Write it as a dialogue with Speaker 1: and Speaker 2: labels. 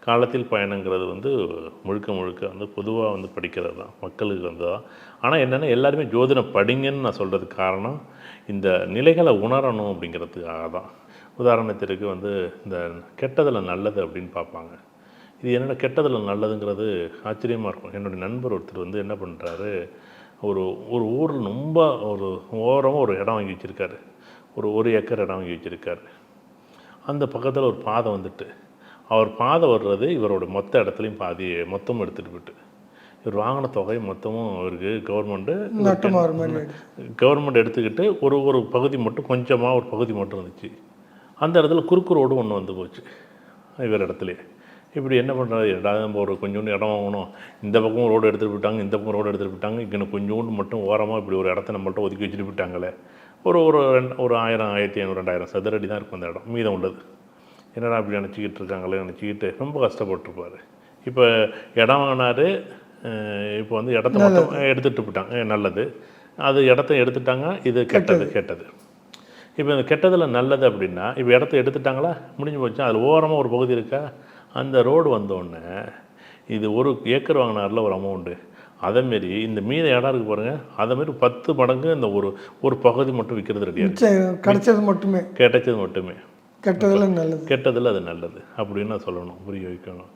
Speaker 1: காலத்தில் பயணங்கிறது வந்து முழுக்க முழுக்க வந்து பொதுவாக வந்து படிக்கிறது தான், மக்களுக்கு வந்து தான். ஆனால் என்னென்னா எல்லாருமே ஜோதிடம் படிங்கன்னு நான் சொல்கிறதுக்கு காரணம் இந்த நிலைகளை உணரணும் அப்படிங்கிறதுக்காக தான். உதாரணத்திற்கு வந்து இந்த கெட்டதில் நல்லது அப்படின்னு பார்ப்பாங்க. இது என்னென்னா கெட்டதில் நல்லதுங்கிறது ஆச்சரியமாக இருக்கும். என்னுடைய நண்பர் ஒருத்தர் வந்து என்ன பண்ணுறாரு, ஒரு ஒரு ஊரில் ரொம்ப ஒரு ஓரமாக ஒரு இடம் வாங்கி வச்சுருக்காரு. ஒரு ஏக்கர் இடம் வாங்கி வச்சுருக்காரு. அந்த பக்கத்தில் ஒரு பாதை வந்துட்டு, அவர் பாதை வர்றது இவரோட மொத்த இடத்துலையும் பாதி மொத்தமும் எடுத்துகிட்டு போயிட்டு, இவர் வாங்கின தொகை மொத்தமும் அவருக்கு கவர்மெண்ட் எடுத்துக்கிட்டு ஒரு பகுதி மட்டும் கொஞ்சமாக ஒரு பகுதி மட்டும் இருந்துச்சு. அந்த இடத்துல குறுக்கு ரோடு ஒன்று வந்து போச்சு இவர் இடத்துலையே. இப்படி என்ன பண்ணுறாரு, ரெண்டாவது நம்ம ஒரு கொஞ்சோண்டு இடம் வாங்கணும், இந்த பக்கம் ரோடு எடுத்துகிட்டு போயிட்டாங்க, இந்த பக்கம் ரோடு எடுத்துகிட்டு போயிட்டாங்க, இங்கே கொஞ்சோண்டு மட்டும் ஓரமாக இப்படி ஒரு இடத்த நம்மள்ட்ட ஒதுக்கி வச்சுட்டு போயிட்டாங்களே. ஒரு ஒரு 1000, 1500, 2000 சதுரடி தான் இருக்கும் அந்த இடம் மீதம் உள்ளது. என்னடா அப்படி நினச்சிக்கிட்டு இருக்காங்களே நினச்சிக்கிட்டு ரொம்ப கஷ்டப்பட்டுருப்பார். இப்போ இடம் வாங்கினார், இப்போ வந்து இடத்த மொத்தம் எடுத்துகிட்டு போயிட்டாங்க, நல்லது. அது இடத்த எடுத்துட்டாங்க, இது கெட்டது. இப்போ இந்த கெட்டதில் நல்லது அப்படின்னா, இப்போ இடத்த எடுத்துட்டாங்களா, முடிஞ்சு போச்சு. அதில் ஓரமாக ஒரு பகுதி இருக்கா, அந்த ரோடு வந்தோடனே இது 1 ஏக்கர் வாங்கினார்ல ஒரு அமௌண்ட்டு, அதேமாரி இந்த மீத இடம் இருக்குது பாருங்கள், அதேமாரி 10 மடங்கு இந்த ஒரு பகுதி மட்டும் விற்கிறது ரெடியாக
Speaker 2: கிடைச்சது மட்டுமே
Speaker 1: கெட்டதில் அது நல்லது அப்படின்னு நான் சொல்லணும், புரிய வைக்கணும்.